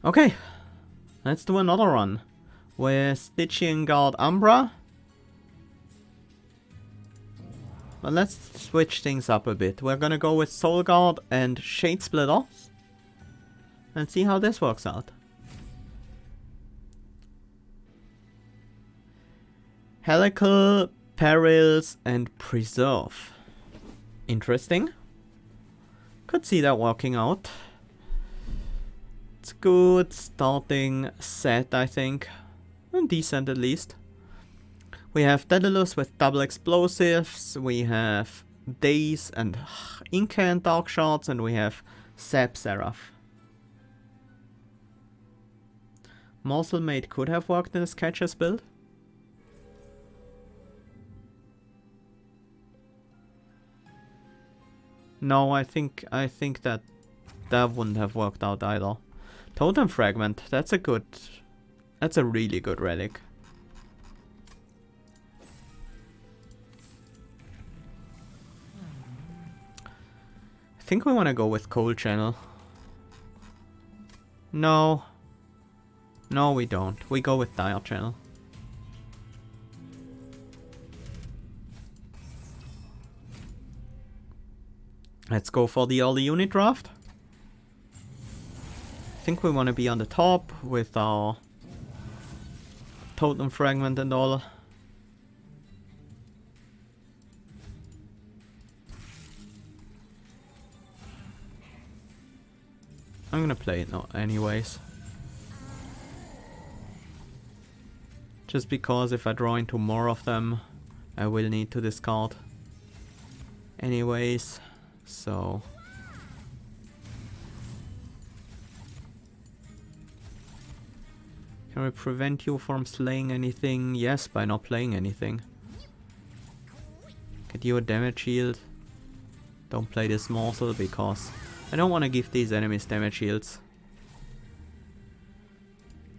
Okay, let's do another run with Stygian Guard Umbra. But let's switch things up a bit. We're gonna go with Soul Guard and Shade Splitters and see how this works out. Helical, Perils, and Preserve. Interesting. Could see that working out. It's good starting set, I think. And decent at least. We have Daedalus with double explosives. We have Daze and Inca and Dark Shards. And we have Seraph. Morsel Maid could have worked in a Sketchers build. No, I think that wouldn't have worked out either. Totem Fragment, that's a really good relic. I think we want to go with Cold Channel. No. No, we don't. We go with Dire Channel. Let's go for the early unit draft. I think we want to be on the top with our Totem Fragment and all. I'm gonna play it now anyways. Just because if I draw into more of them, I will need to discard anyways. So can we prevent you from slaying anything? Yes, by not playing anything. Get you a damage shield. Don't play this morsel because I don't want to give these enemies damage shields.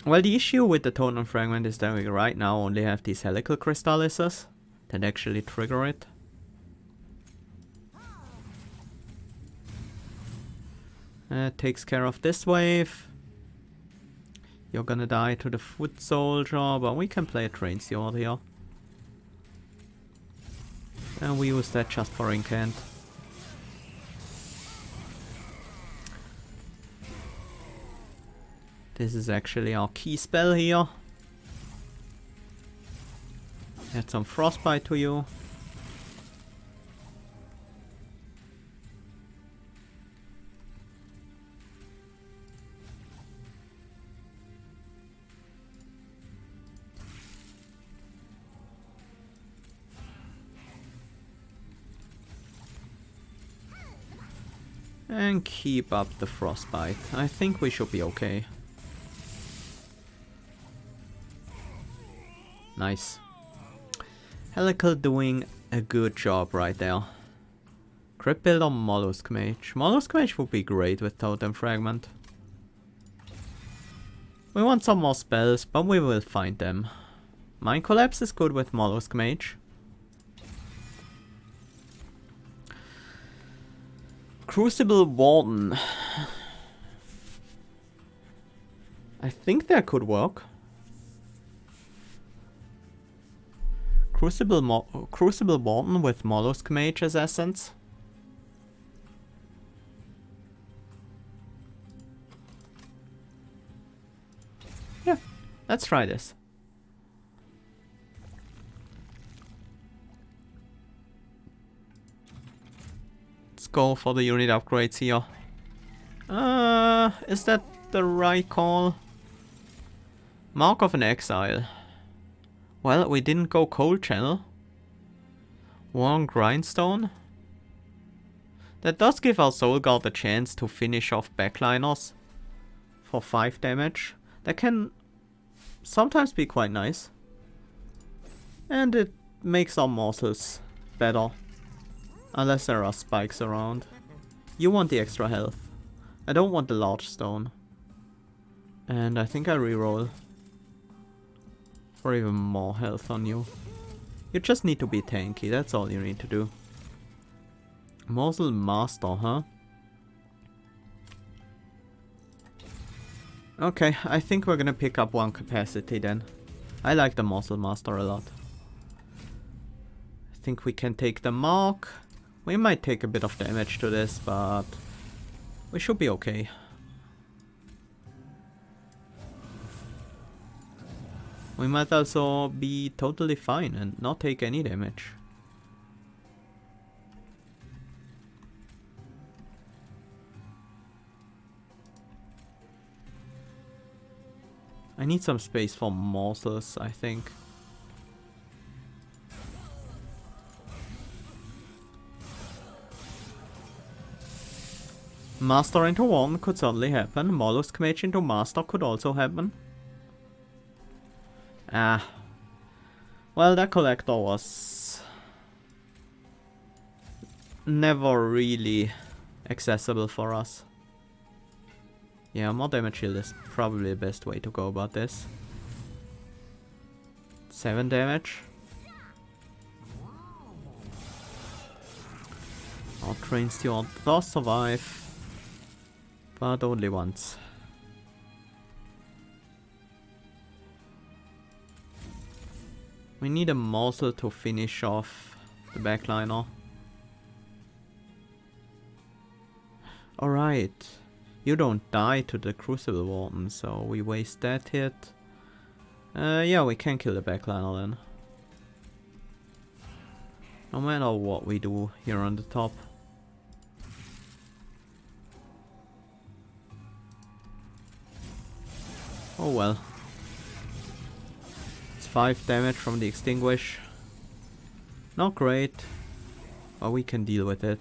Well, the issue with the Totem Fragment is that we right now only have these Helical Crystallises that actually trigger it. Takes care of this wave. You're gonna die to the Foot Soldier, but we can play a Train Steward here. And we use that just for incant. This is actually our key spell here. Add some Frostbite to you. And keep up the Frostbite. I think we should be okay. Nice. Helical doing a good job right there. Crypt Builder, Mollusk Mage. Mollusk Mage would be great with Totem Fragment. We want some more spells, but we will find them. Mind Collapse is good with Mollusk Mage. Crucible Warden. I think that could work. Crucible Warden with Mollusk Mage as essence. Yeah, let's try this. Let's go for the unit upgrades here. Is that the right call? Mark of an Exile. Well, we didn't go Cold Channel. One Grindstone. That does give our Soul Guard a chance to finish off backliners for 5 damage. That can sometimes be quite nice. And it makes our morsels better. Unless there are spikes around. You want the extra health. I don't want the large stone. And I think I reroll. For even more health on you. You just need to be tanky, that's all you need to do. Morsel Master, huh? Okay, I think we're gonna pick up one capacity then. I like the Muscle Master a lot. I think we can take the mark. We might take a bit of damage to this, but we should be okay. We might also be totally fine and not take any damage. I need some space for morsels, I think. Master into one could certainly happen. Mollusk Mage into Master could also happen. Ah. Well, that collector was never really accessible for us. Yeah, more damage shield is probably the best way to go about this. 7 damage. Outtrain Steward does survive, but only once. We need a morsel to finish off the backliner. Alright. You don't die to the Crucible Warden, so we waste that hit. Yeah, we can kill the backliner then. No matter what we do here on the top. Oh well. It's 5 damage from the Extinguish. Not great, but we can deal with it.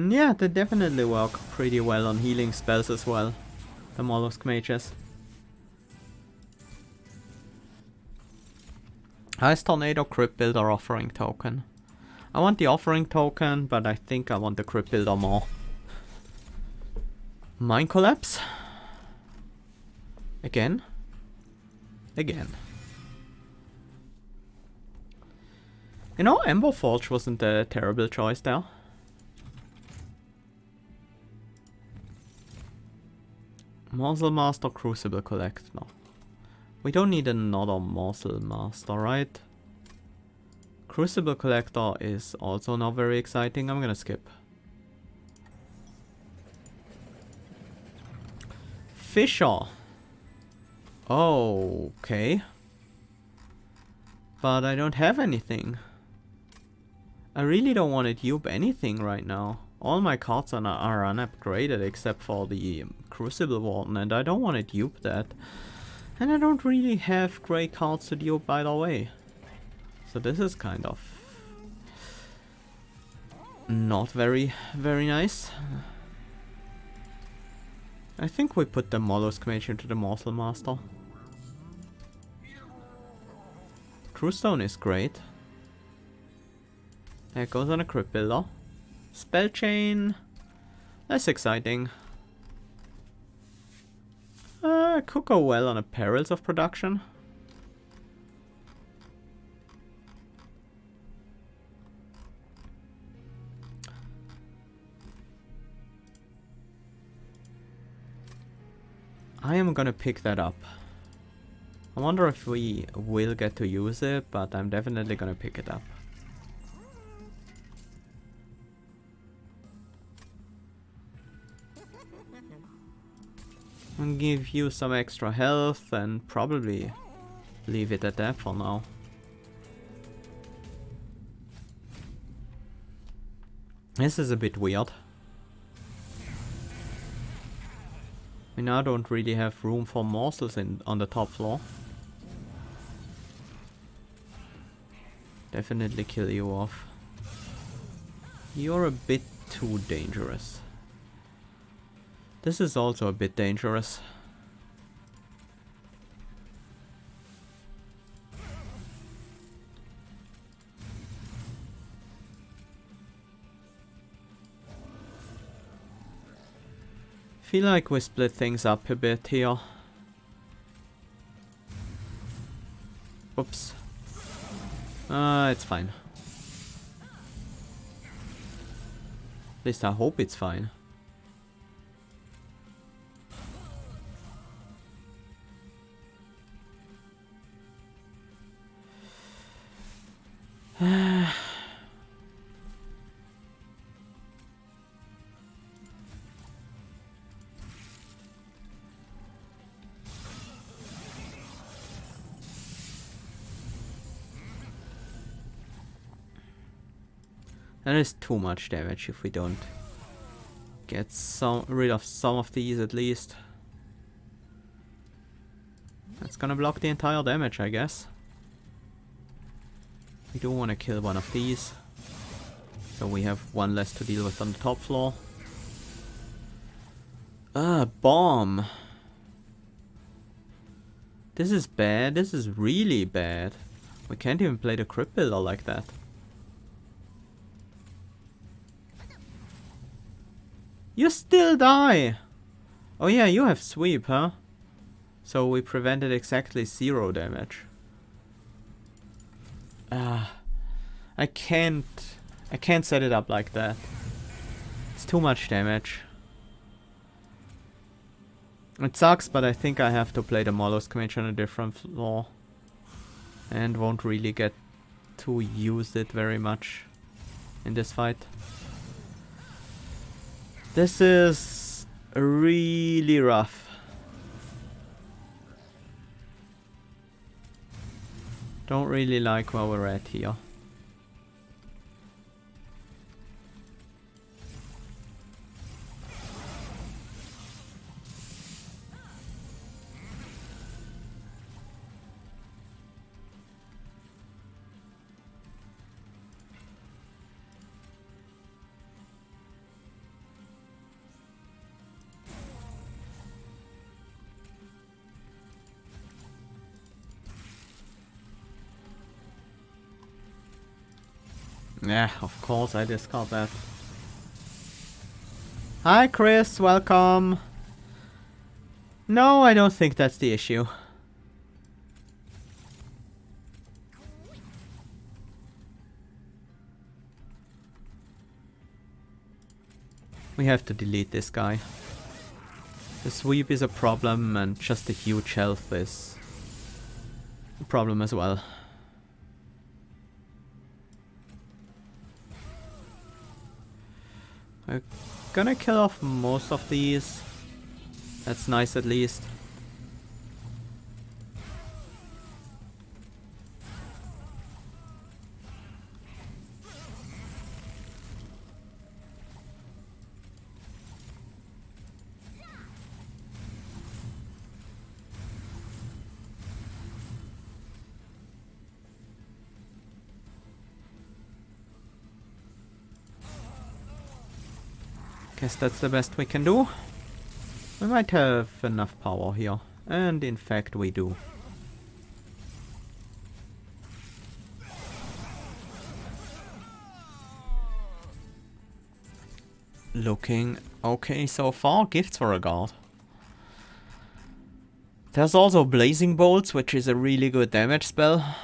Yeah, they definitely work pretty well on healing spells as well, the Mollusk Mages. Ice Tornado, Crypt Builder, Offering Token. I want the Offering Token, but I think I want the Crypt Builder more. Mind Collapse. Again. Again. You know, Ember Forge wasn't a terrible choice there. Morsel Master, Crucible Collector. We don't need another Morsel Master, right? Crucible Collector is also not very exciting. I'm gonna skip. Fisher. Okay. But I don't have anything. I really don't want to dupe anything right now. All my cards are unupgraded except for the Crucible Warden, and I don't want to dupe that. And I don't really have great cards to dupe either way. So this is kind of not very nice. I think we put the Mollusk Mage into the Morsel Master. True Stone is great. There goes on a Crypt Builder. Spell Chain, less exciting. Could go well on a Perils of Production. I am gonna pick that up. I wonder if we will get to use it, but I'm definitely gonna pick it up. I'll give you some extra health and probably leave it at that for now. This is a bit weird. We now don't really have room for morsels on the top floor. Definitely kill you off. You're a bit too dangerous. This is also a bit dangerous. Feel like we split things up a bit here. Oops. It's fine. At least I hope it's fine. That is too much damage if we don't get rid of some of these at least. That's gonna block the entire damage, I guess. We do want to kill one of these, so we have one less to deal with on the top floor. Bomb. This is bad. This is really bad. We can't even play the Crypt Builder like that. You still die! Oh yeah, you have sweep, huh? So we prevented exactly 0 damage. I can't set it up like that. It's too much damage. It sucks, but I think I have to play the Mollusk Mage on a different floor. And won't really get to use it very much in this fight. This is really rough. Don't really like where we're at here. Yeah, of course I discard that. Hi Chris, welcome. No, I don't think that's the issue. We have to delete this guy. The sweep is a problem and just a huge health is a problem as well. I'm gonna kill off most of these. That's nice at least. Guess that's the best we can do. We might have enough power here. And in fact we do. Looking okay so far. Gifts for a guard. There's also Blazing Bolts, which is a really good damage spell.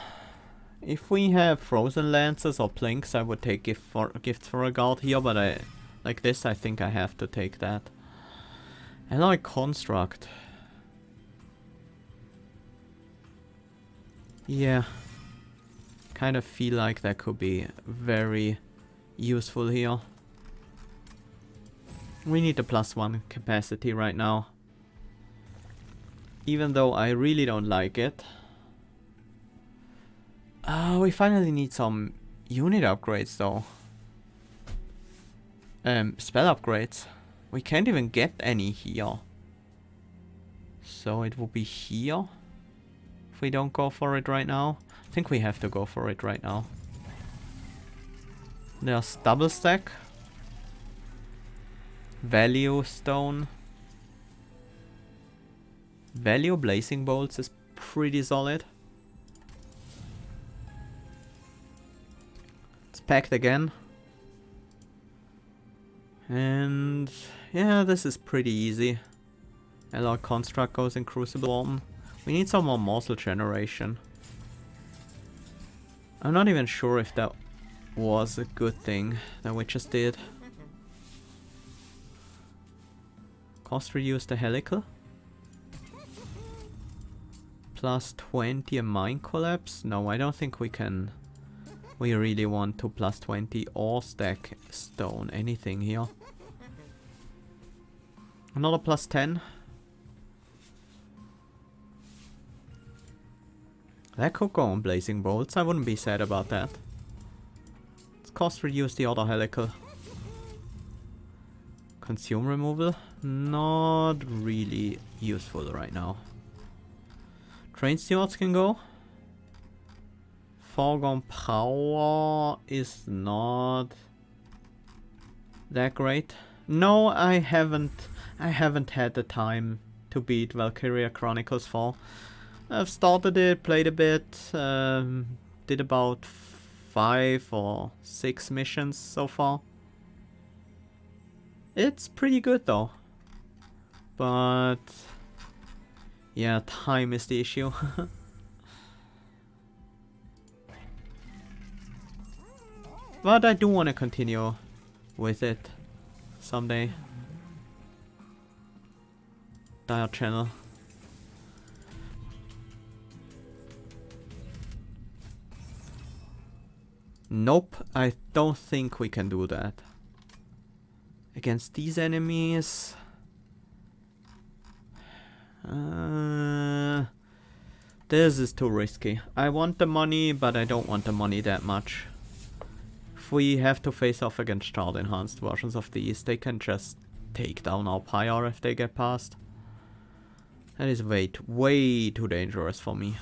If we have Frozen Lances or Plinks, I would take Gifts for a guard here, but like this, I think I have to take that. Alloy Construct. Yeah. Kind of feel like that could be very useful here. We need a +1 capacity right now. Even though I really don't like it. We finally need some unit upgrades though. Spell upgrades. We can't even get any here. So it will be here. If we don't go for it right now. I think we have to go for it right now. There's double stack. Value stone. Value Blazing Bolts is pretty solid. It's packed again. And Yeah, this is pretty easy. Alloy Construct goes in Crucible 1. We need some more morsel generation. I'm not even sure if that was a good thing that we just did. Cost reduce the helical. Plus 20 a mine collapse? No, I don't think we can. We really want to plus 20 or stack stone, anything here. Another plus 10. That could go on Blazing Bolts, I wouldn't be sad about that. Let's cost reduce the other helical. Consume removal? Not really useful right now. Train stewards can go. Foregone power is not that great. No, I haven't had the time to beat Valkyria Chronicles 4. I've started it, played a bit, did about 5 or 6 missions so far. It's pretty good though. But yeah, time is the issue. But I do want to continue with it someday. Dire channel. Nope, I don't think we can do that. Against these enemies. This is too risky. I want the money, but I don't want the money that much. If we have to face off against Shard enhanced versions of these, they can just take down our Pyre if they get past. That is way too dangerous for me.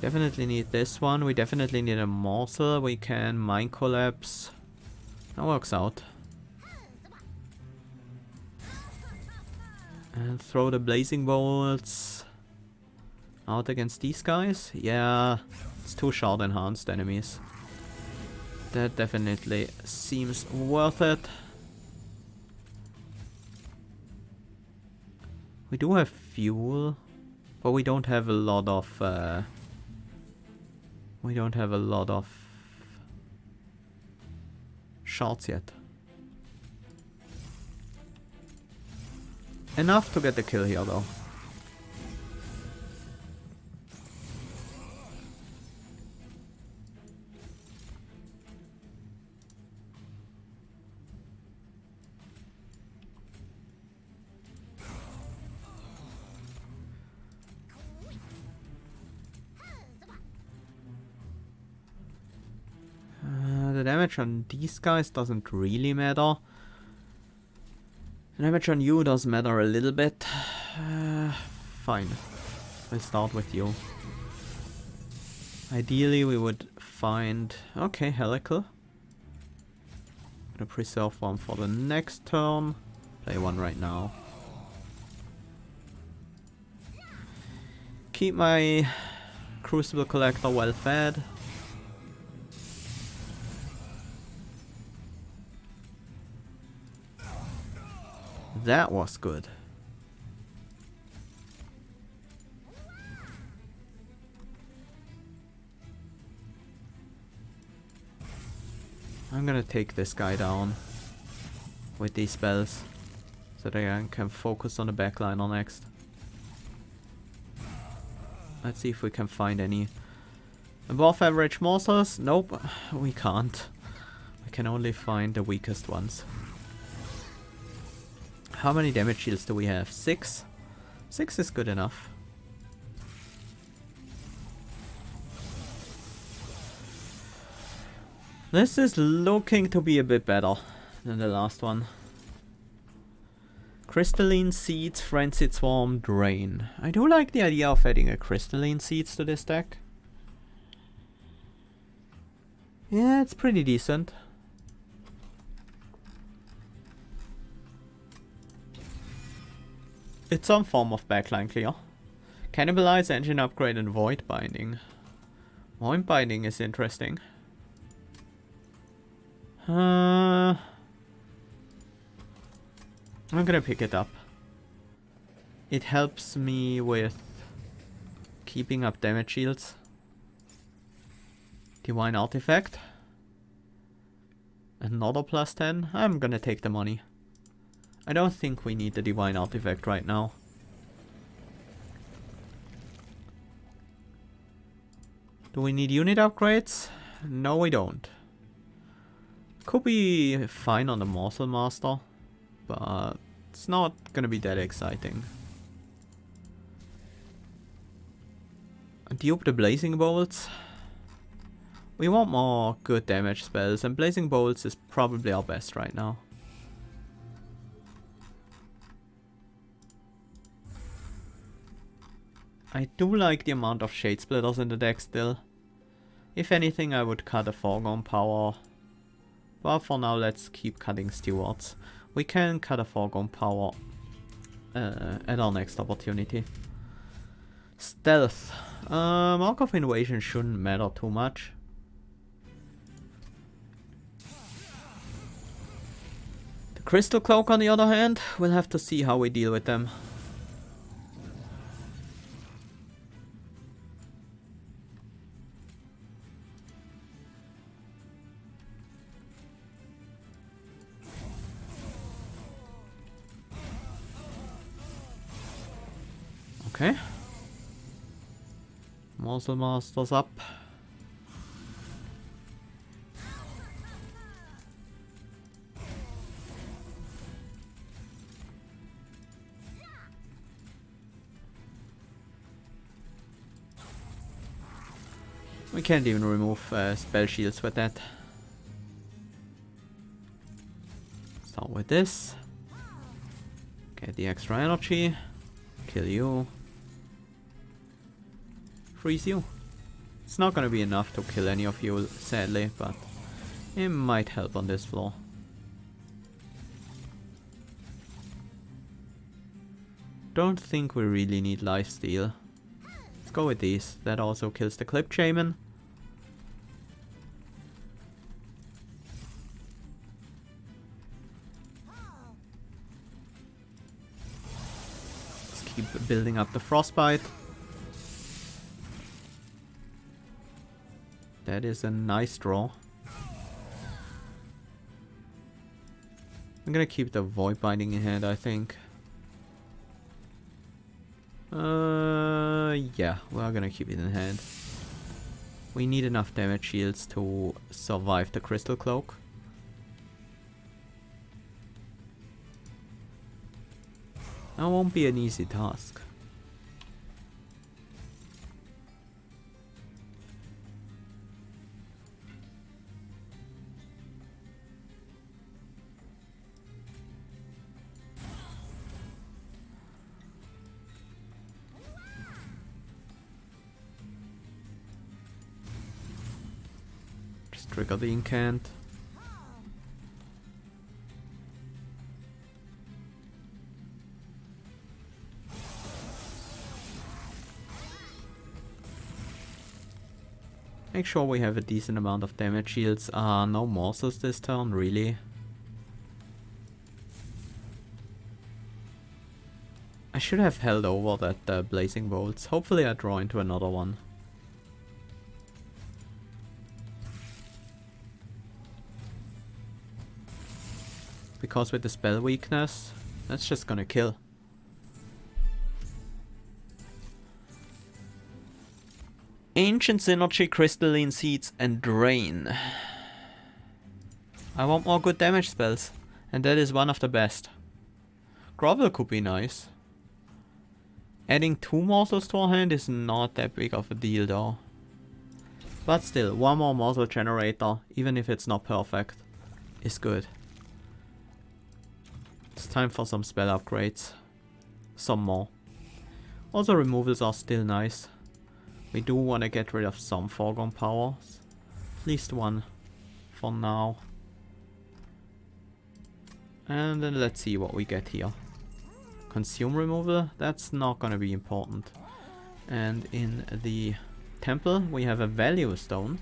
Definitely need this one. We definitely need a morsel. We can mine collapse. That works out. And throw the blazing bolts out against these guys. Yeah, it's 2 shard enhanced enemies. That definitely seems worth it. We do have fuel, but we don't have a lot of shards yet. Enough to get the kill here though. The damage on these guys doesn't really matter. The damage on you does matter a little bit. Fine. We'll start with you. Ideally we would find... Okay, helical. Gonna preserve one for the next turn. Play one right now. Keep my Crucible Collector well fed. That was good. I'm gonna take this guy down with these spells so that I can focus on the backliner next. Let's see if we can find any above average morsels. Nope, we can't. We can only find the weakest ones. How many damage shields do we have? 6? 6 is good enough. This is looking to be a bit better than the last one. Crystalline Seeds, Frenzied Swarm, Drain. I do like the idea of adding a Crystalline Seeds to this deck. Yeah, it's pretty decent. It's some form of backline clear. Cannibalize, engine upgrade, and void binding. Void binding is interesting. I'm gonna pick it up. It helps me with keeping up damage shields. Divine artifact. Another plus 10. I'm gonna take the money. I don't think we need the divine artifact right now. Do we need unit upgrades? No, we don't. Could be fine on the Morsel Master, but it's not gonna be that exciting. Dupe the Blazing Bolts. We want more good damage spells, and Blazing Bolts is probably our best right now. I do like the amount of Shade Splitters in the deck still. If anything, I would cut a Foregone Power. But for now, let's keep cutting Stewards. We can cut a Foregone Power at our next opportunity. Stealth. Mark of Invasion shouldn't matter too much. The Crystal Cloak, on the other hand, we'll have to see how we deal with them. Okay. Morsel Master's up. We can't even remove spell shields with that. Start with this. Get the extra energy. Kill you. Freeze you. It's not gonna be enough to kill any of you, sadly, but it might help on this floor. Don't think we really need lifesteal. Let's go with these. That also kills the Clip Shaman. Let's keep building up the Frostbite. That is a nice draw. I'm gonna keep the Void Binding in hand, I think. Yeah, we're gonna keep it in hand. We need enough damage shields to survive the Crystal Cloak. That won't be an easy task. Trigger the incant. Make sure we have a decent amount of damage shields. No morsels this turn, really. I should have held over that Blazing Bolts. Hopefully I draw into another one. Because with the spell weakness, that's just gonna kill. Ancient Synergy, Crystalline Seeds, and Drain. I want more good damage spells, and that is one of the best. Grovel could be nice. Adding 2 morsels to our hand is not that big of a deal though. But still, one more morsel generator, even if it's not perfect, is good. It's time for some spell upgrades. Some more. Also removals are still nice. We do want to get rid of some Foregone Powers. At least one. for now. And then let's see what we get here. Consume removal, that's not gonna be important. And in the temple we have a value stone.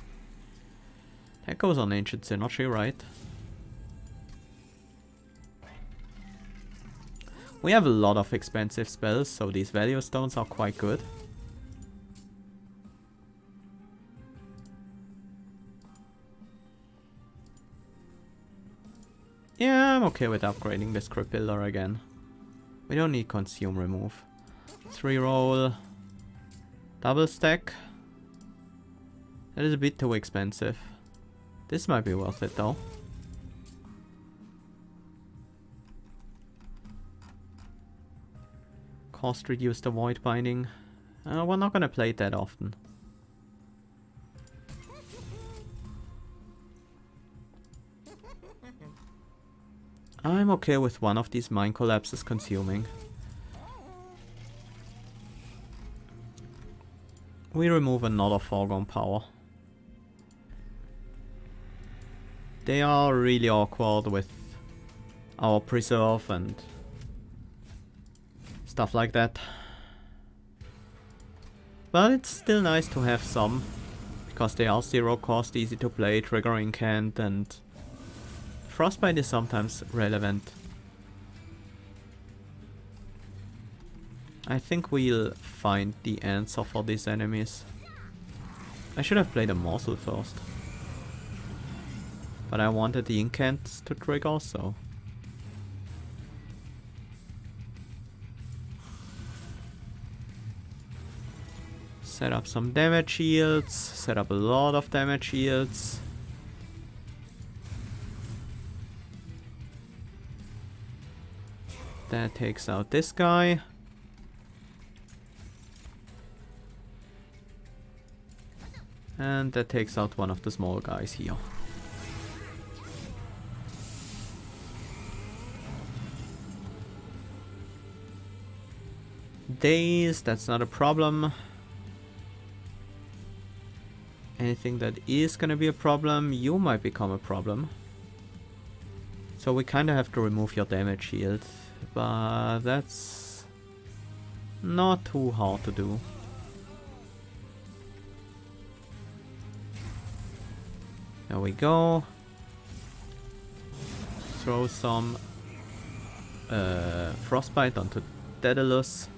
That goes on ancient synergy, right? We have a lot of expensive spells, so these value stones are quite good. Yeah, I'm okay with upgrading this Crypt Builder again. We don't need consume remove. 3 roll. Double stack. That is a bit too expensive. This might be worth it though. Cost reduce the void binding. We're not gonna play it that often. I'm okay with one of these mine collapses consuming. We remove another foregone power. They are really awkward with our preserve and stuff like that. But it's still nice to have some, because they are 0 cost, easy to play, triggering can't, and Frostbite is sometimes relevant. I think we'll find the answer for these enemies. I should have played a morsel first. But I wanted the incants to trigger, so... Set up some damage shields, set up a lot of damage shields. That takes out this guy. And that takes out one of the small guys here. Daze, that's not a problem. Anything that is gonna be a problem, you might become a problem. So we kinda have to remove your damage shield, but that's not too hard to do. There we go. Throw some Frostbite onto Daedalus.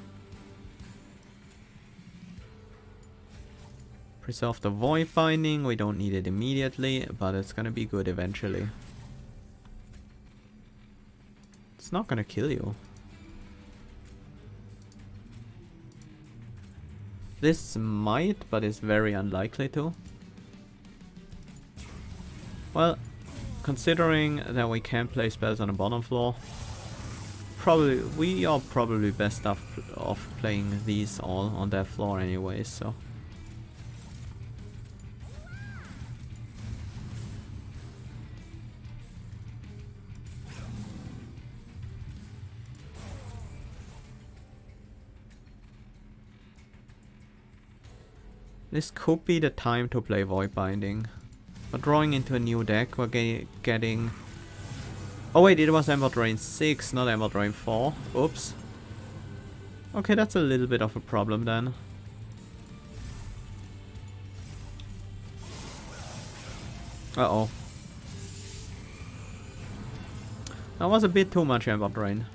Preserve the void binding, we don't need it immediately, but it's gonna be good eventually. It's not gonna kill you. This might, but it's very unlikely to. Well, considering that we can play spells on the bottom floor, we are probably best off playing these all on that floor anyways, so. This could be the time to play Void Binding. We're drawing into a new deck, we're getting... Oh wait, it was Ember Drain 6, not Ember Drain 4. Oops. Okay, that's a little bit of a problem then. Uh-oh. That was a bit too much Ember Drain.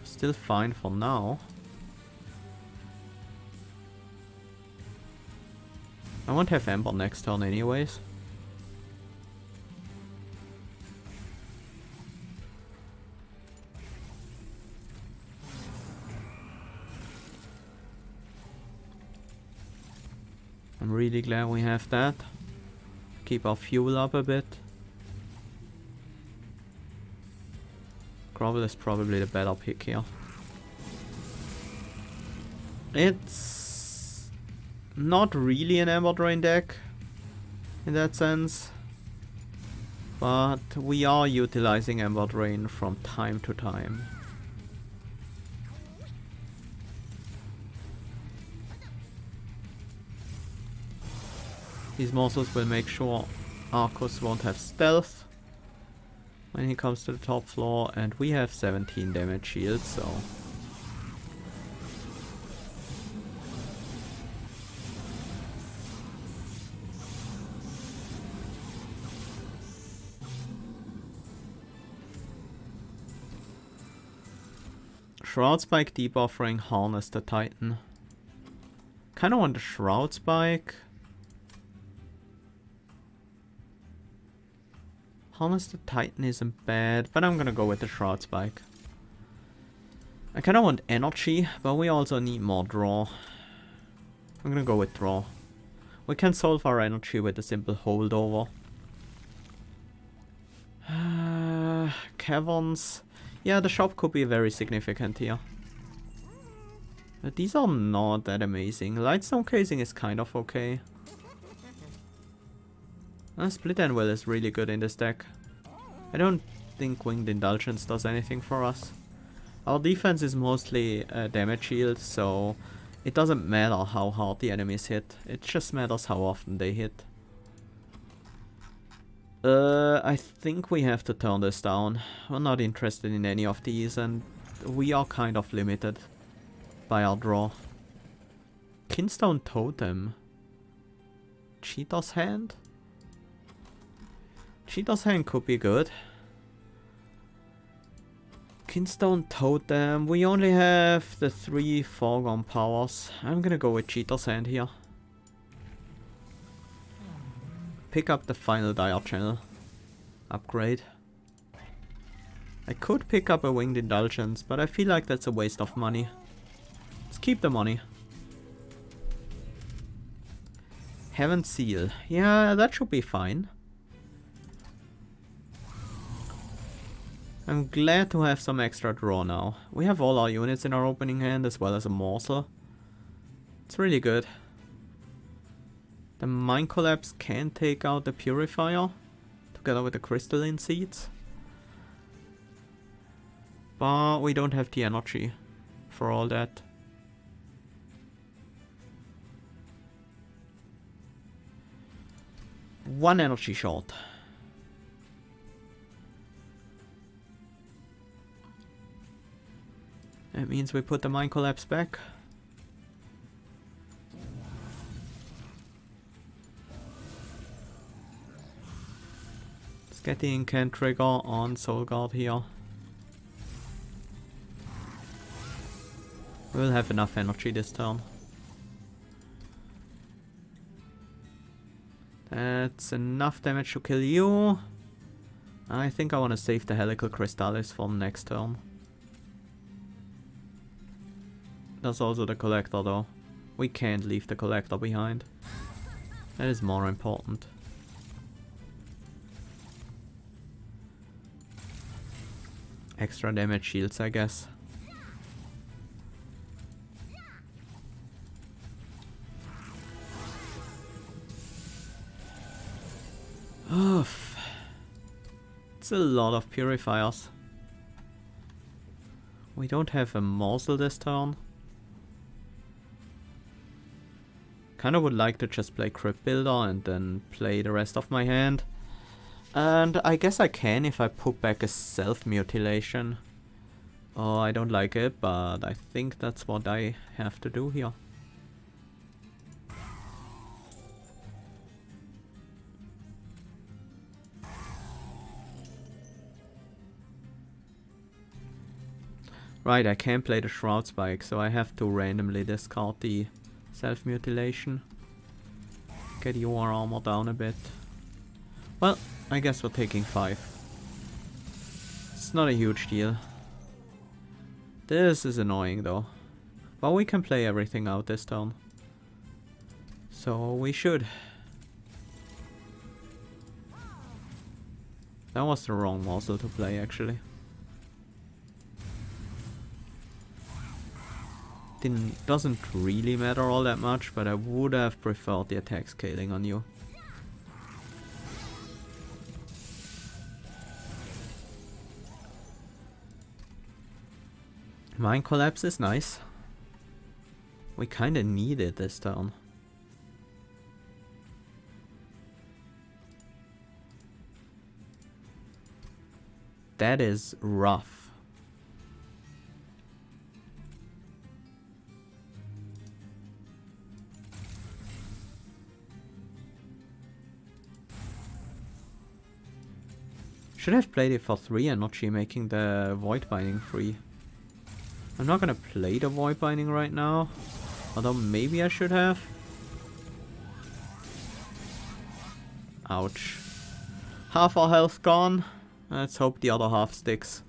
Still fine for now. I won't have Ember next turn anyways. I'm really glad we have that. Keep our fuel up a bit. Grovel is probably the better pick here. It's not really an Ember Drain deck in that sense, but we are utilizing Ember Drain from time to time. These morsels will make sure Arcus won't have stealth when he comes to the top floor, and we have 17 damage shields, so... Shroud Spike debuffering Harness the Titan. Kinda want the Shroud Spike. Harness the Titan isn't bad, but I'm gonna go with the Shroud Spike. I kinda want energy, but we also need more draw. I'm gonna go with draw. We can solve our energy with a simple holdover. Caverns. Yeah, the shop could be very significant here. But these are not that amazing. Lightstone casing is kind of okay. Split Anvil is really good in this deck. I don't think Winged Indulgence does anything for us. Our defense is mostly damage shield, so it doesn't matter how hard the enemies hit. It just matters how often they hit. I think we have to turn this down. We're not interested in any of these, and we are kind of limited by our draw. Kinstone Totem. Cheetah's Hand? Cheetah's Hand could be good. Kinstone Totem. We only have the 3 foregone powers. I'm gonna go with Cheetah's Hand here. Pick up the final Dire Channel. Upgrade. I could pick up a Winged Indulgence, but I feel like that's a waste of money. Let's keep the money. Heaven Seal. Yeah, that should be fine. I'm glad to have some extra draw now. We have all our units in our opening hand as well as a morsel. It's really good. The Mind Collapse can take out the Purifier together with the Crystalline Seeds. But we don't have the energy for all that. One energy short. That means we put the Mind Collapse back. Let's get the Incant trigger on Soul Guard here. We'll have enough energy this turn. That's enough damage to kill you. I think I want to save the Helical Crystallis for next turn. There's also the Collector though. We can't leave the Collector behind. That is more important. Extra damage shields, I guess. Oof. It's a lot of purifiers. We don't have a morsel this turn. Kinda would like to just play Crypt Builder and then play the rest of my hand. And I guess I can if I put back a Self-Mutilation. Oh, I don't like it, but I think that's what I have to do here. Right, I can't play the Shroud Spike, so I have to randomly discard the Self-Mutilation. Get your armor down a bit. Well, I guess we're taking 5. It's not a huge deal. This is annoying though. But we can play everything out this turn. So we should. That was the wrong morsel to play actually. Doesn't really matter all that much, but I would have preferred the attack scaling on you. Mind Collapse is nice. We kinda need it this turn. That is rough. Should have played it for 3 and not she making the Void Binding free. I'm not gonna play the Void Binding right now. Although maybe I should have. Ouch. Half our health gone. Let's hope the other half sticks.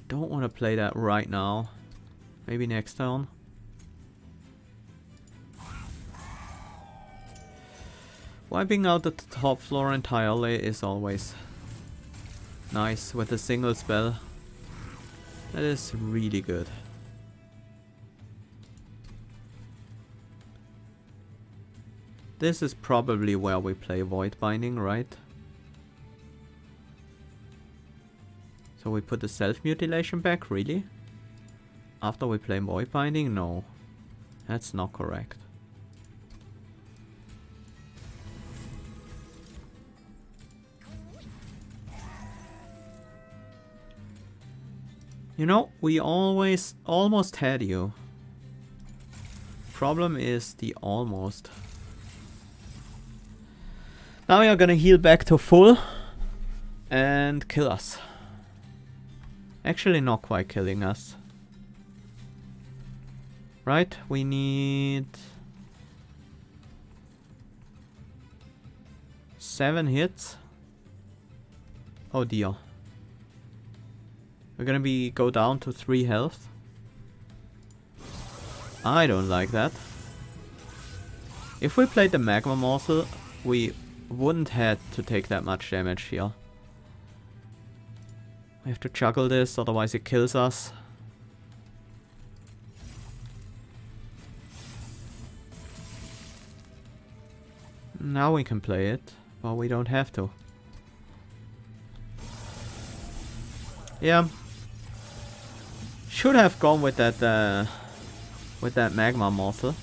Don't want to play that right now. Maybe next turn. Wiping out the top floor entirely is always nice with a single spell. That is really good. This is probably where we play Void Binding, right? So we put the self-mutilation back, really? After we play Void Binding? No. That's not correct. You know, we almost had you. Problem is the almost. Now you're gonna heal back to full and kill us. Actually not quite killing us. Right, we need 7 hits. Oh dear. We're gonna go down to 3 health. I don't like that. If we played the magma morsel, we wouldn't have to take that much damage here. We have to juggle this, otherwise it kills us. Now we can play it, but we don't have to. Yeah. Should have gone with that magma morsel.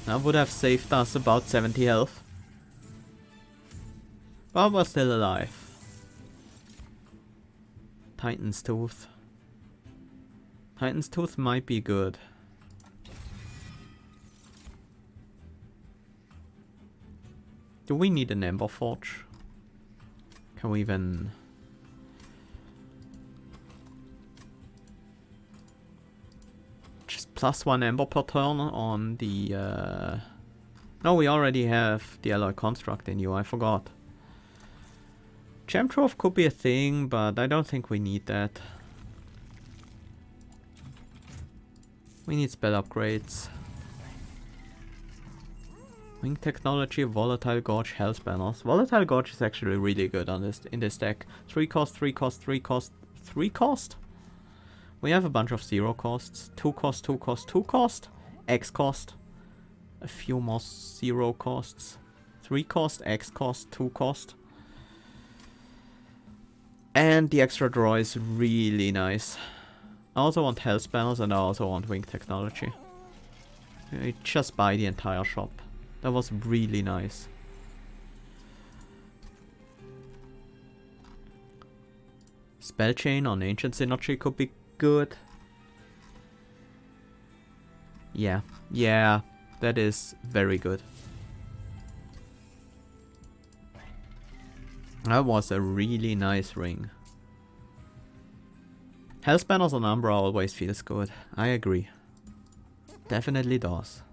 That would have saved us about 70 health. But we're still alive. Titan's Tooth. Titan's Tooth might be good. Do we need an Ember Forge? Can we even... Just +1 Ember per turn on the... No, we already have the Alloy Construct in you, I forgot. Gem Trove could be a thing, but I don't think we need that. We need spell upgrades. Wing Technology, Volatile Gorge, Health Banners. Volatile Gorge is actually really good on this in this deck. 3 cost, 3 cost, 3 cost, 3 cost? We have a bunch of 0 costs. 2 cost, 2 cost, 2 cost. X cost. A few more 0 costs. 3 cost, X cost, 2 cost. And the extra draw is really nice. I also want Health Banners and I also want Wing Technology. I just buy the entire shop. That was really nice. Spell Chain on Ancient Synergy could be good. Yeah, that is very good. That was a really nice ring. Health Banners on Umbra always feels good. I agree. Definitely does.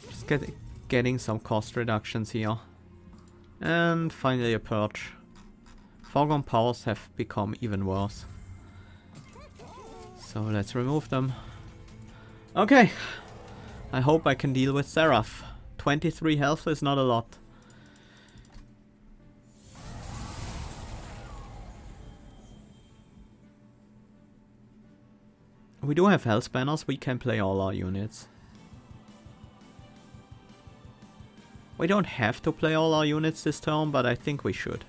Just getting some cost reductions here. And finally a purge. Foregone powers have become even worse. So let's remove them. Okay. I hope I can deal with Seraph. 23 health is not a lot. We do have health banners, we can play all our units. We don't have to play all our units this turn, but I think we should.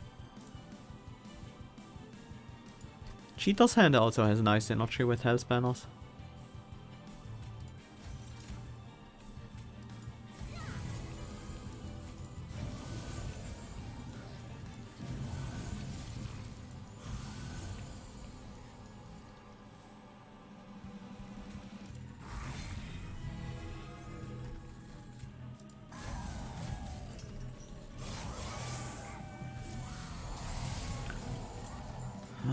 Cheetor's hand also has nice synergy with Hell's Banners.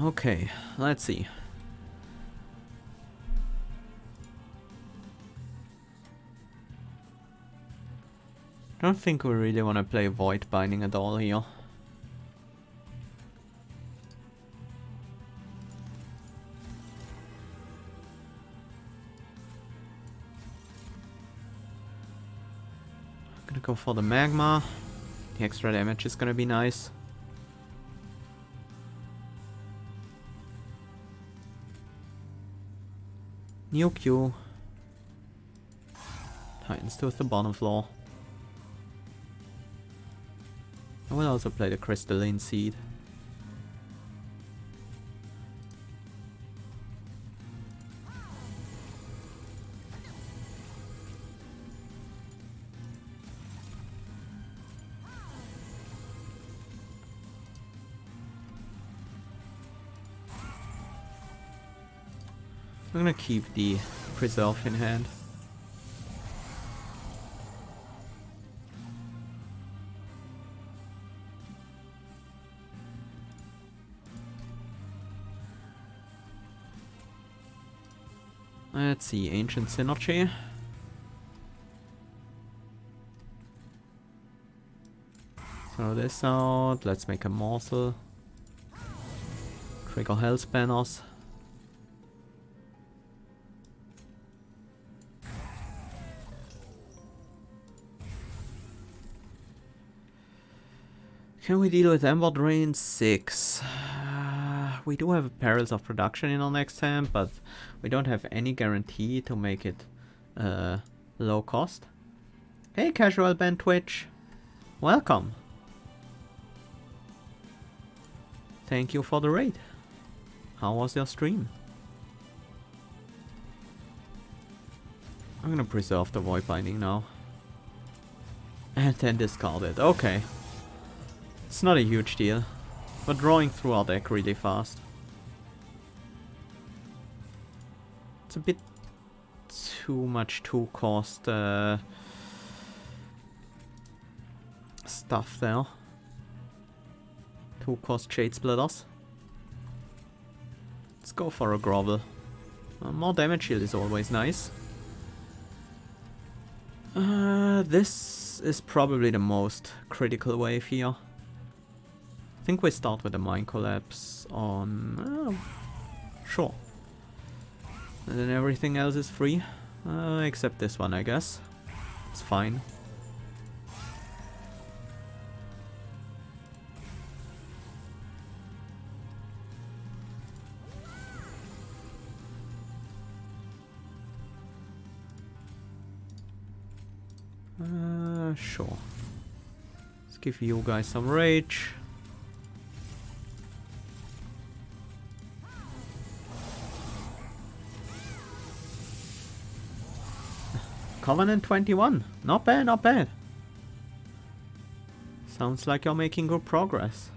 Okay, let's see. I don't think we really want to play Void Binding at all here. I'm gonna go for the Magma. The extra damage is gonna be nice. Nuke you. Titans to the bottom floor. I will also play the Crystalline Seed. I'm gonna keep the Preserve in hand. Let's see, Ancient Synergy. Throw this out, let's make a morsel. Trigger Hell's Banners. Can we deal with Ember Drain? 6. We do have Perils of Production in our next hand, but we don't have any guarantee to make it low cost. Hey Casual Ben Twitch, welcome. Thank you for the raid. How was your stream? I'm gonna preserve the Void Binding now. And then discard it, okay. It's not a huge deal. We're drawing through our deck really fast. It's a bit too much to cost stuff there. 2 cost Shade Splitters. Let's go for a Grovel. More damage shield is always nice. This is probably the most critical wave here. I think we start with a Mind Collapse on... sure. And then everything else is free. Except this one, I guess. It's fine. Sure. Let's give you guys some rage. Covenant 21. Not bad, not bad. Sounds like you're making good progress.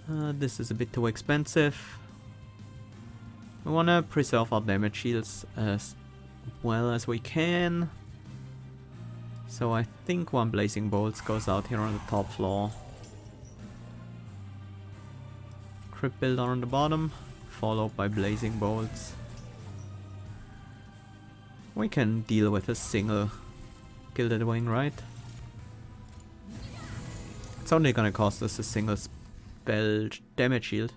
This is a bit too expensive. We wanna preserve our damage shields as well as we can. So I think one Blazing Bolts goes out here on the top floor. Crypt Builder on the bottom, followed by Blazing Bolts. We can deal with a single Gilded Wing, right? It's only gonna cost us a single spell damage shield.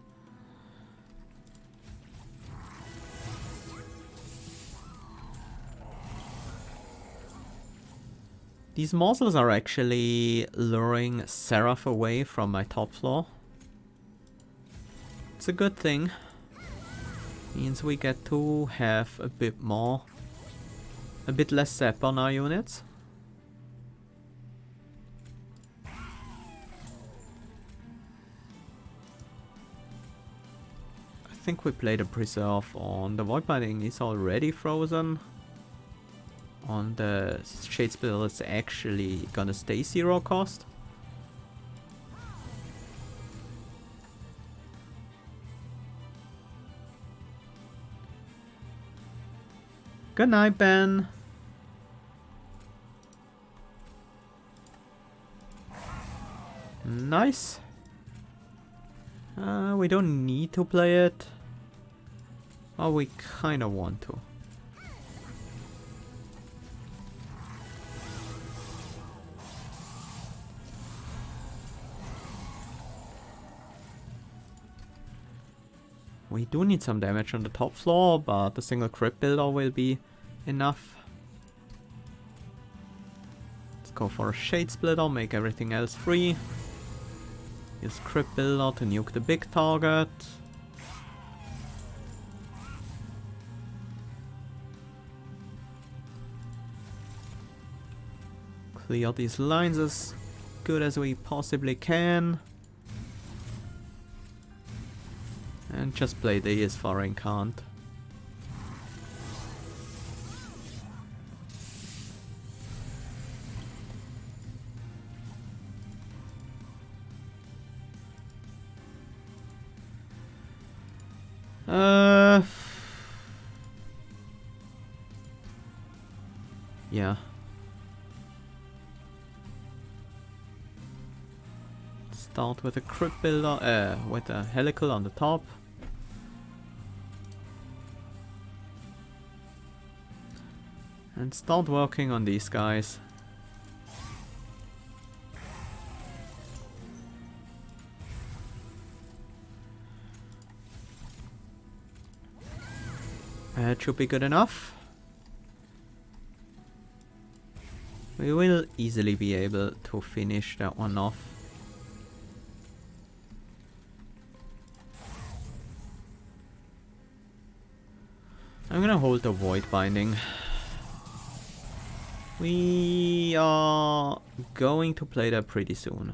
These morsels are actually luring Seraph away from my top floor. It's a good thing. Means we get to have a bit less sap on our units. think we played a preserve on the Void Binding is already frozen. On the Shade Spell it's actually gonna stay 0 cost. Good night, Ben. Nice. We don't need to play it. Oh, we kinda want to. We do need some damage on the top floor, but the single crypt builder will be enough. Let's go for a Shade Splitter, make everything else free. Use crypt builder to nuke the big target. Clear these lines as good as we possibly can. And just play these for Incant. Yeah. Start with a crypt builder, with a helical on the top. And start working on these guys. It should be good enough. We will easily be able to finish that one off. I'm gonna hold the Void Binding. We are going to play that pretty soon.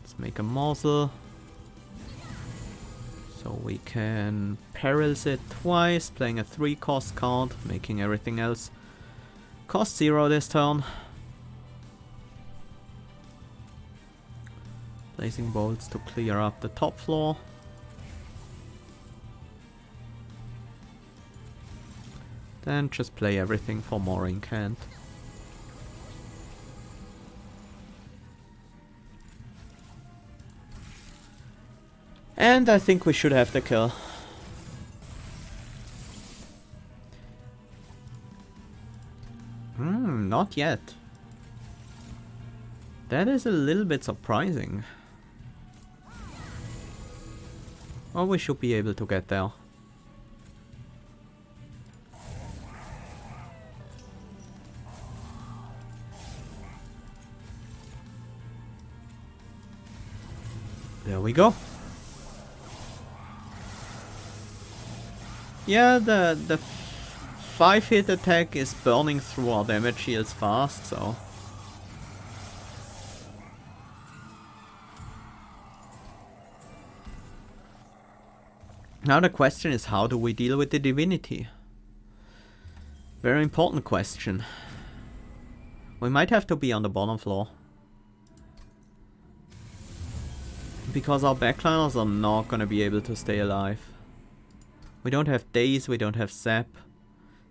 Let's make a muzzle. So we can perils it twice, playing a 3-cost card, making everything else cost 0 this turn. Placing bolts to clear up the top floor. Then just play everything for more Incant. And I think we should have the kill. Not yet. That is a little bit surprising. Oh, we should be able to get there. There we go. Yeah, the 5-hit attack is burning through our damage shields fast, so... Now the question is, how do we deal with the divinity? Very important question. We might have to be on the bottom floor. Because our backliners are not gonna be able to stay alive. We don't have Daze, we don't have Zap.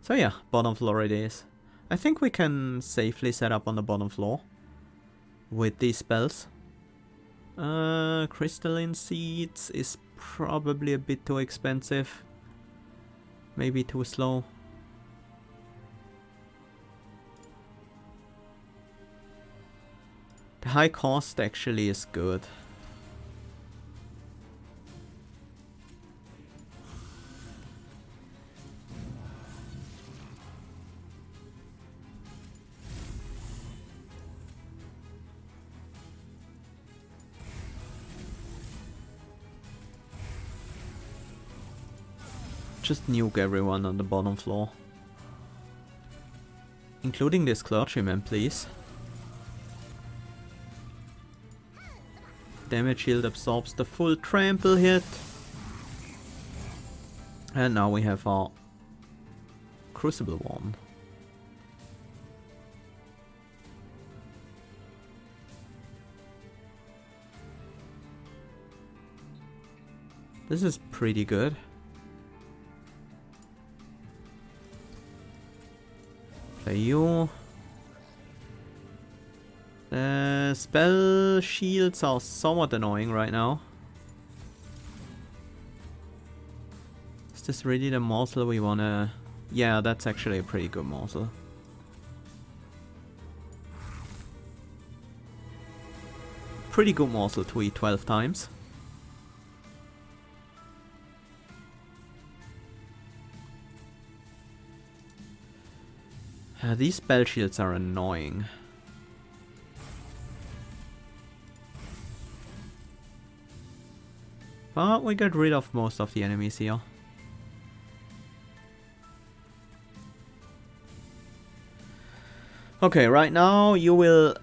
So yeah, bottom floor it is. I think we can safely set up on the bottom floor. With these spells. Crystalline Seeds is probably a bit too expensive. Maybe too slow. The high cost actually is good. Just nuke everyone on the bottom floor. Including this clergyman, please. Damage shield absorbs the full trample hit. And now we have our Crucible one. This is pretty good. Play you. The spell shields are somewhat annoying right now. Is this really the morsel we wanna... Yeah, that's actually a pretty good morsel. Pretty good morsel to eat 12 times. These spell shields are annoying. But we got rid of most of the enemies here. Okay, right now you will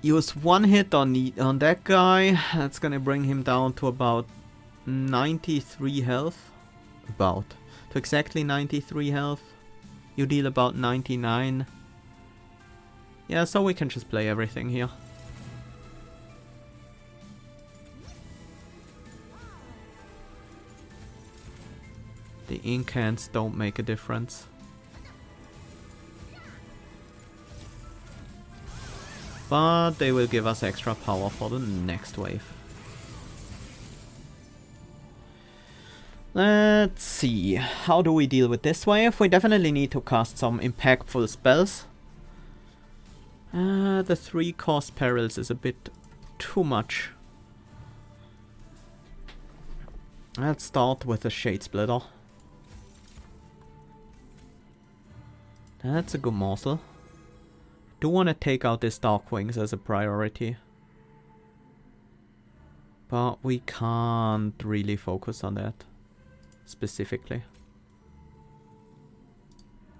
use one hit on that guy. That's gonna bring him down to about 93 health. To exactly 93 health. You deal about 99. Yeah, so we can just play everything here. The incants don't make a difference. But they will give us extra power for the next wave. Let's see, how do we deal with this wave? We definitely need to cast some impactful spells. The 3 cost perils is a bit too much. Let's start with the Shade Splitter. That's a good morsel. Do want to take out this Dark Wings as a priority. But we can't really focus on that. Specifically.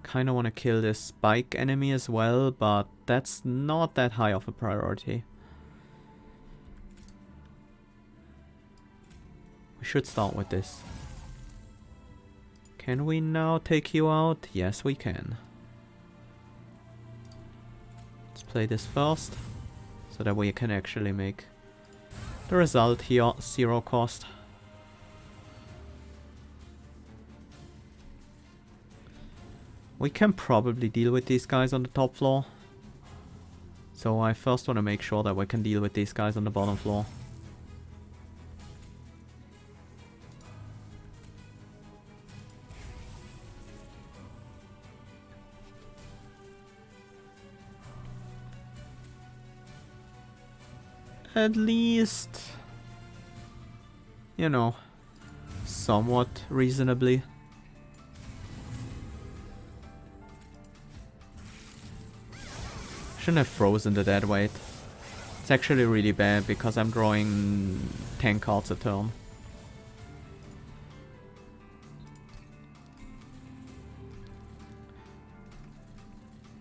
Kinda wanna kill this spike enemy as well, but that's not that high of a priority. We should start with this. Can we now take you out? Yes, we can. Let's play this first, so that we can actually make the result here 0 cost. We can probably deal with these guys on the top floor. So I first want to make sure that we can deal with these guys on the bottom floor. At least, you know, somewhat reasonably. Shouldn't have frozen the dead weight. It's actually really bad because I'm drawing 10 cards a turn.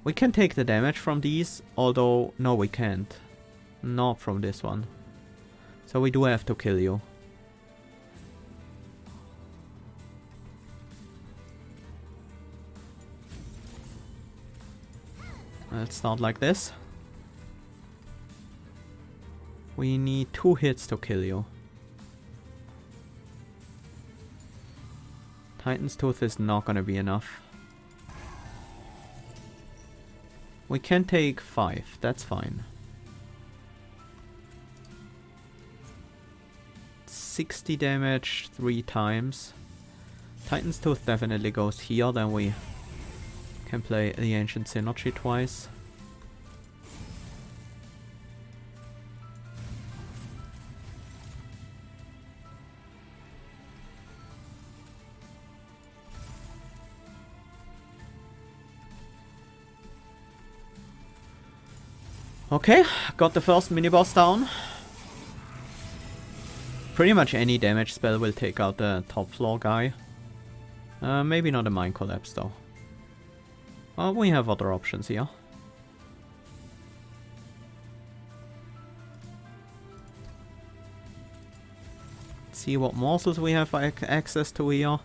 We can take the damage from these, although no, we can't. Not from this one. So we do have to kill you. Let's start like this. We need 2 hits to kill you. Titan's Tooth is not gonna be enough. We can take 5, that's fine. 60 damage 3 times. Titan's Tooth definitely goes here, then we can play the Ancient Synergy twice. Okay, got the first mini-boss down. Pretty much any damage spell will take out the top floor guy. Maybe not a Mind Collapse though. Well, we have other options here. see what morsels we have access to here.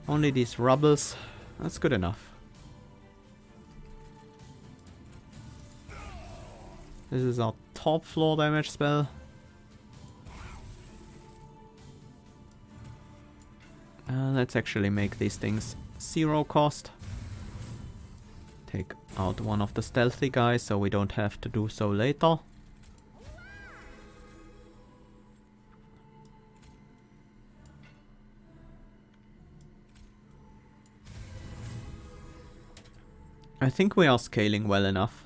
Only these rubbles. That's good enough. This is our top floor damage spell. Let's actually make these things 0 cost. Take out one of the stealthy guys so we don't have to do so later. I think we are scaling well enough.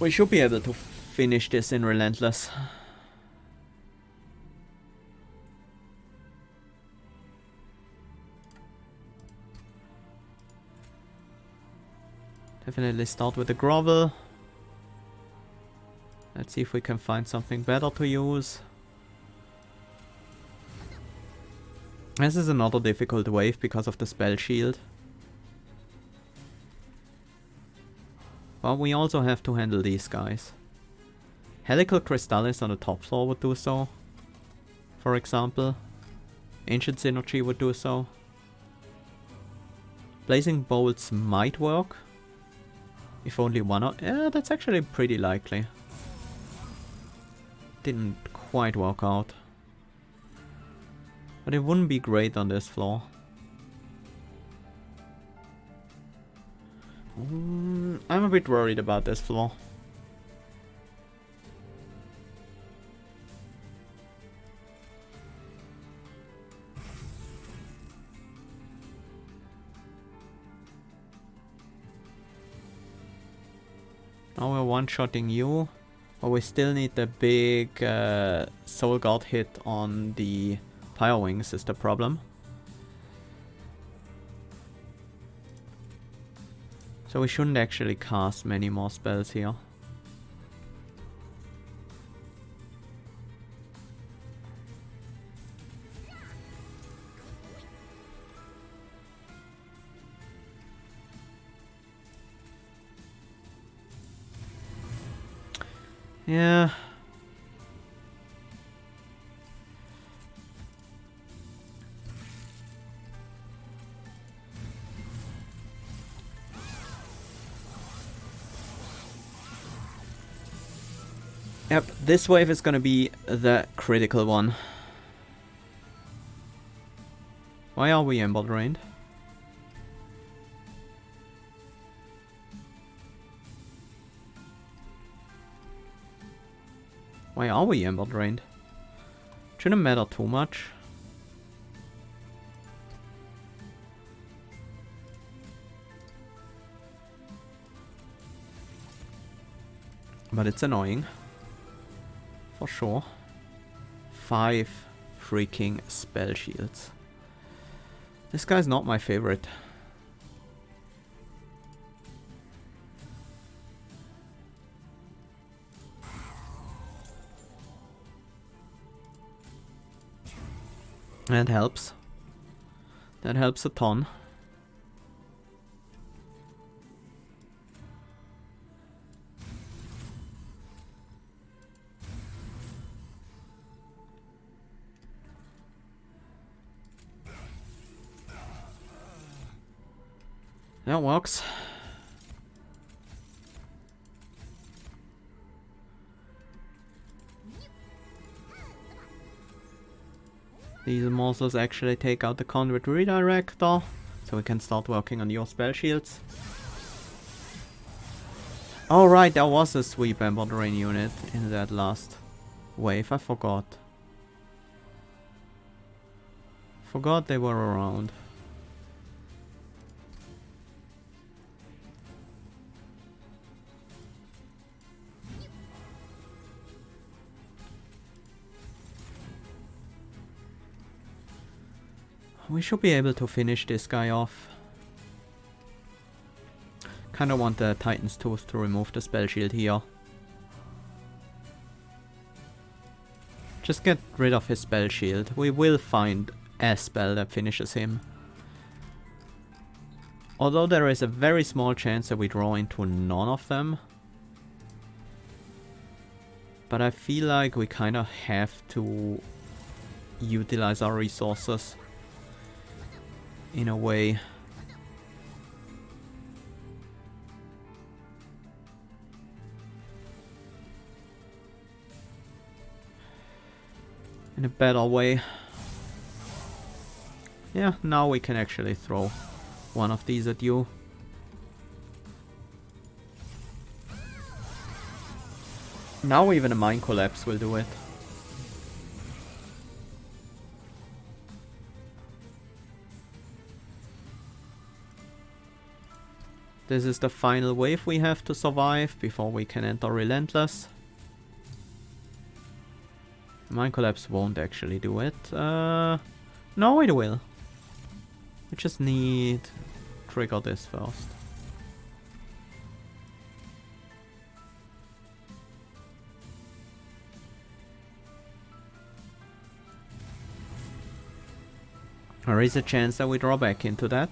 We should be able to finish this in Relentless. Definitely start with the grovel. Let's see if we can find something better to use. This is another difficult wave because of the spell shield. But we also have to handle these guys. Helical Crystallis on the top floor would do so. For example. Ancient Synergy would do so. Blazing Bolts might work. If only one of... Yeah, that's actually pretty likely. Didn't quite work out. But it wouldn't be great on this floor. I'm a bit worried about this floor. Now we're one-shotting you, but we still need the big Soul Guard hit on the Pyre Wings is the problem. So we shouldn't actually cast many more spells here. Yeah. Yep, this wave is gonna be the critical one. Why are we Ember Drained? Why are we Ember Drained? Shouldn't matter too much. But it's annoying. For sure. 5 freaking spell shields. This guy's not my favorite. That helps. That helps a ton. That works. These morsels actually take out the Conduit Redirector, so we can start working on your spell shields. Oh right, there was a Sweep Ember Drain unit in that last wave, I forgot. Forgot they were around. We should be able to finish this guy off. Kinda want the Titan's Tooth to remove the spell shield here. Just get rid of his spell shield. We will find a spell that finishes him. Although there is a very small chance that we draw into none of them. But I feel like we kind of have to utilize our resources in a way. In a better way. Yeah, now we can actually throw one of these at you. Now even a Mind Collapse will do it. This is the final wave we have to survive before we can enter Relentless. Mind Collapse won't actually do it. No, it will. We just need to trigger this first. There is a chance that we draw back into that.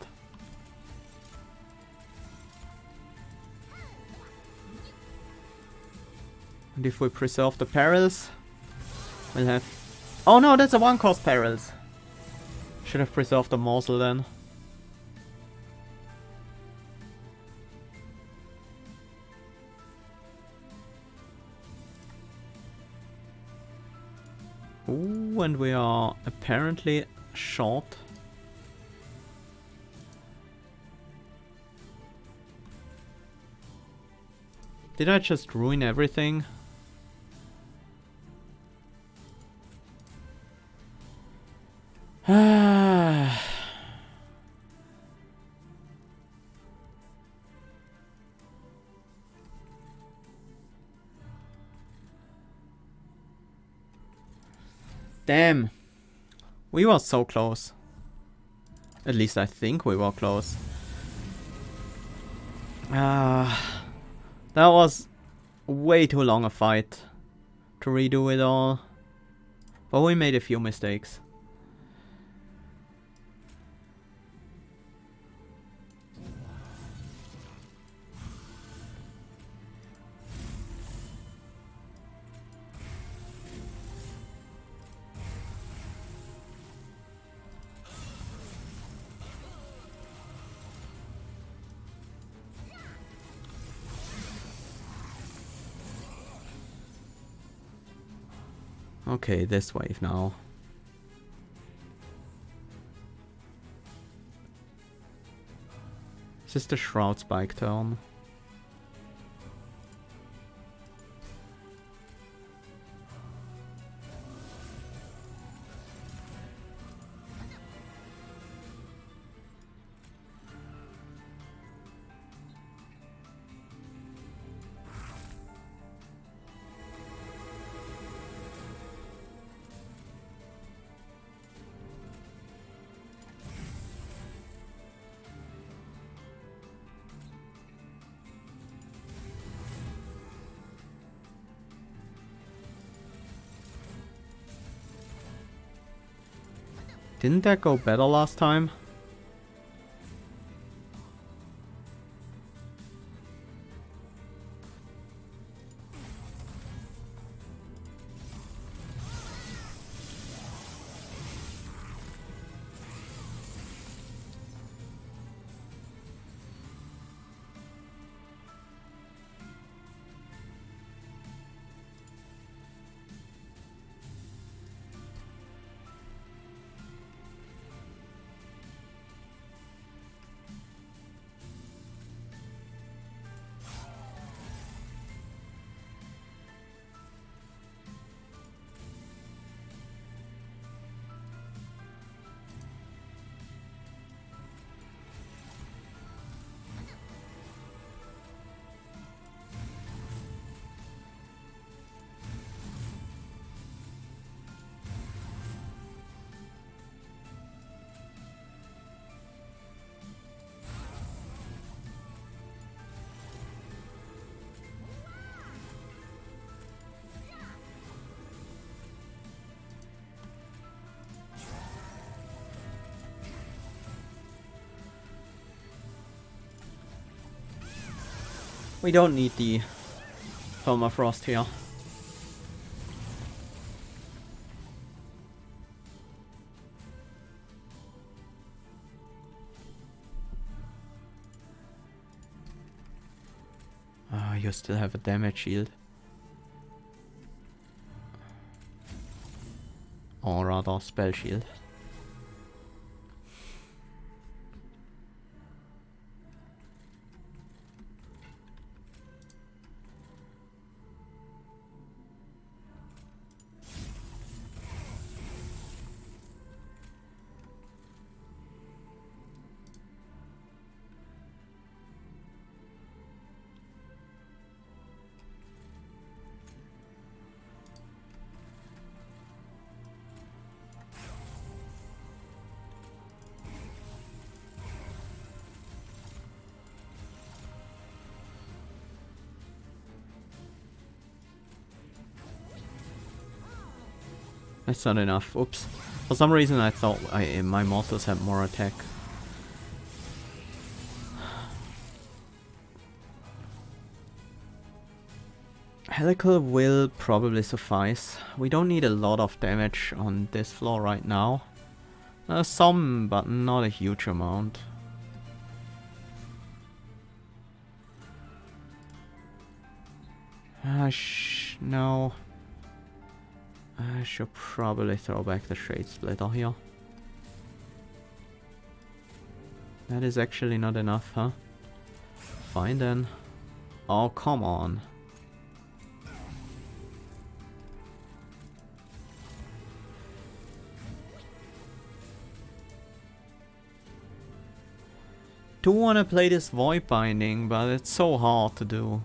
And if we preserve the perils, we'll have... Oh no, that's a 1-cost perils! Should have preserved the morsel then. Ooh, and we are apparently short. Did I just ruin everything? Damn. We were so close. At least I think we were close. That was way too long a fight to redo it all. But we made a few mistakes. Okay, this wave now. Is this the Shroud Spike turn? Didn't that go better last time? We don't need the permafrost here. you still have a damage shield. Or rather, spell shield. That's not enough. Oops. For some reason I thought my mortals had more attack. Helical will probably suffice. We don't need a lot of damage on this floor right now. Some, but not a huge amount. No. I should probably throw back the Shade Splitter here. That is actually not enough, huh? Fine then. Oh, come on. Do want to play this Void Binding, but it's so hard to do.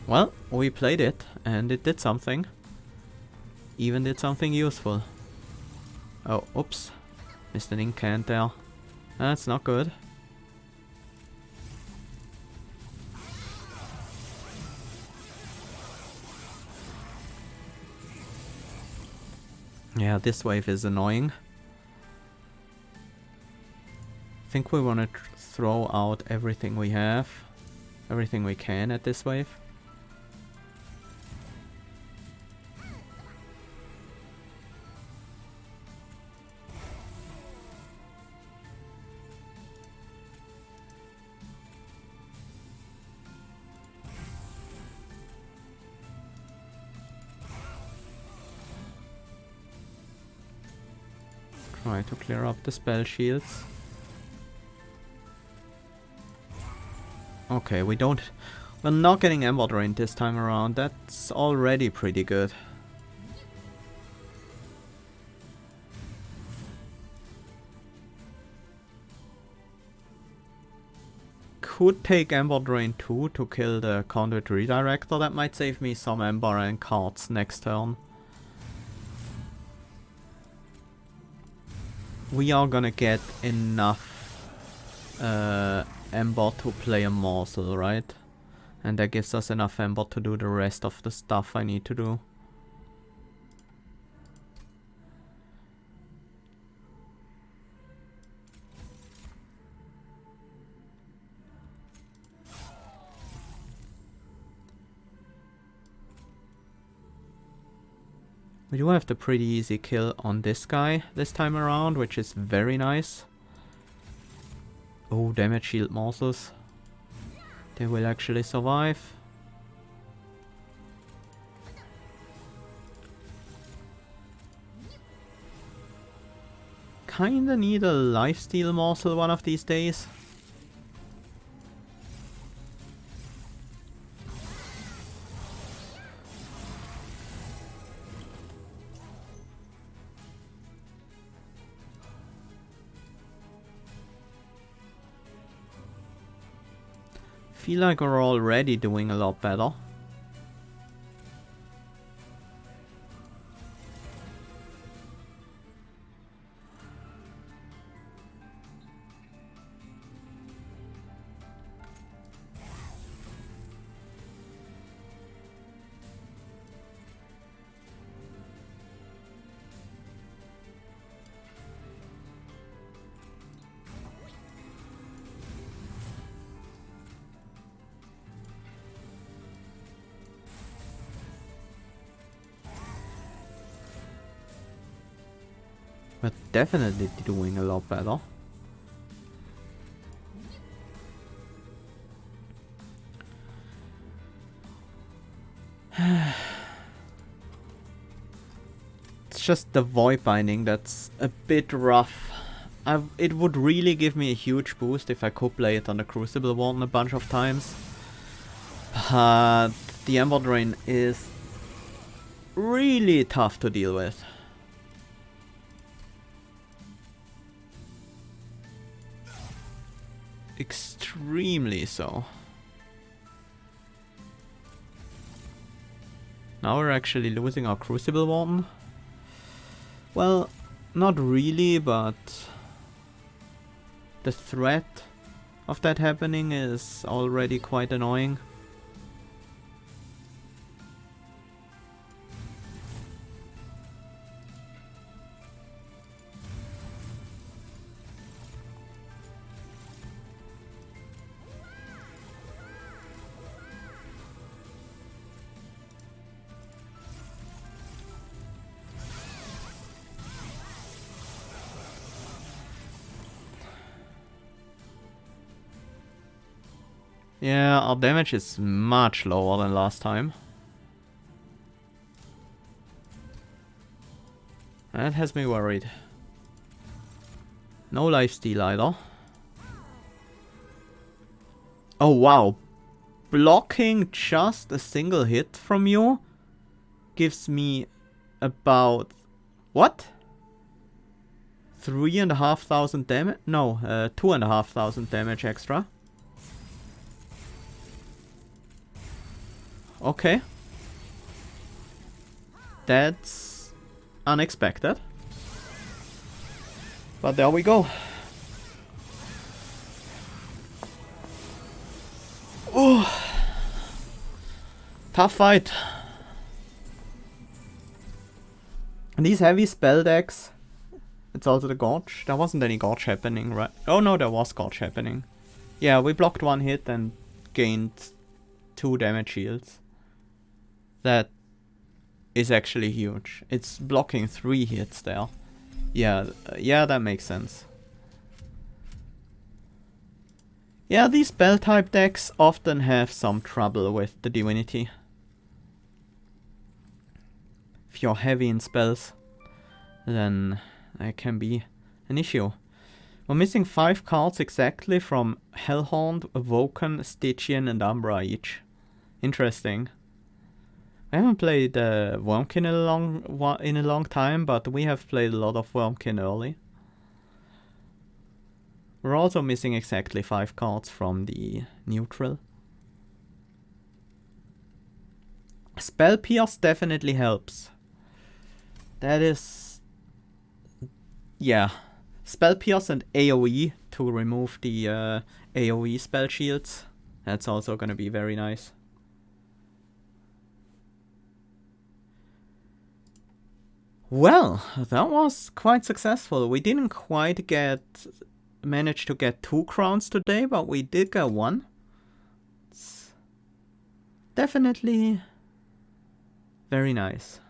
Well, we played it, and it did something. Even did something useful. Oh, oops. Missed an incant there. That's not good. Yeah, this wave is annoying. I think we want to throw out everything we have. Everything we can at this wave. Try to clear up the spell shields. Okay, we're not getting Ember Drain this time around. That's already pretty good. Could take Ember Drain 2 to kill the Conduit Redirector. That might save me some Ember and cards next turn. We are gonna get enough Ember to play a morsel, right? And that gives us enough Ember to do the rest of the stuff I need to do. We do have the pretty easy kill on this guy this time around, which is very nice. Oh, damage shield morsels. They will actually survive. Kinda need a lifesteal morsel one of these days. Feel like we're already doing a lot better. We're definitely doing a lot better. It's just the void binding that's a bit rough. It would really give me a huge boost if I could play it on the Crucible Warden a bunch of times. But the Ember Drain is really tough to deal with. Extremely so. Now we're actually losing our Crucible Warden. Well, not really, but the threat of that happening is already quite annoying. Yeah, our damage is much lower than last time. That has me worried. No lifesteal either. Oh wow. Blocking just a single hit from you gives me about... what? 3,500 damage? No, 2,500 damage extra. Okay. That's unexpected. But there we go. Ooh. Tough fight. And these heavy spell decks. It's also the Gorge. There wasn't any Gorge happening, right? Oh no, there was Gorge happening. Yeah, we blocked one hit and gained 2 damage shields. That is actually huge. It's blocking 3 hits there. Yeah, yeah, that makes sense. Yeah, these spell type decks often have some trouble with the Divinity. If you're heavy in spells, then that can be an issue. We're missing 5 cards exactly from Hellhound, Awoken, Stygian and Umbra each. Interesting. I haven't played Wormkin in a long time, but we have played a lot of Wormkin early. We're also missing exactly 5 cards from the neutral. Spell Pierce definitely helps. That is... yeah. Spell Pierce and AoE to remove the AoE spell shields. That's also gonna be very nice. Well, that was quite successful. We didn't quite manage to get 2 crowns today, but we did get 1. It's definitely very nice.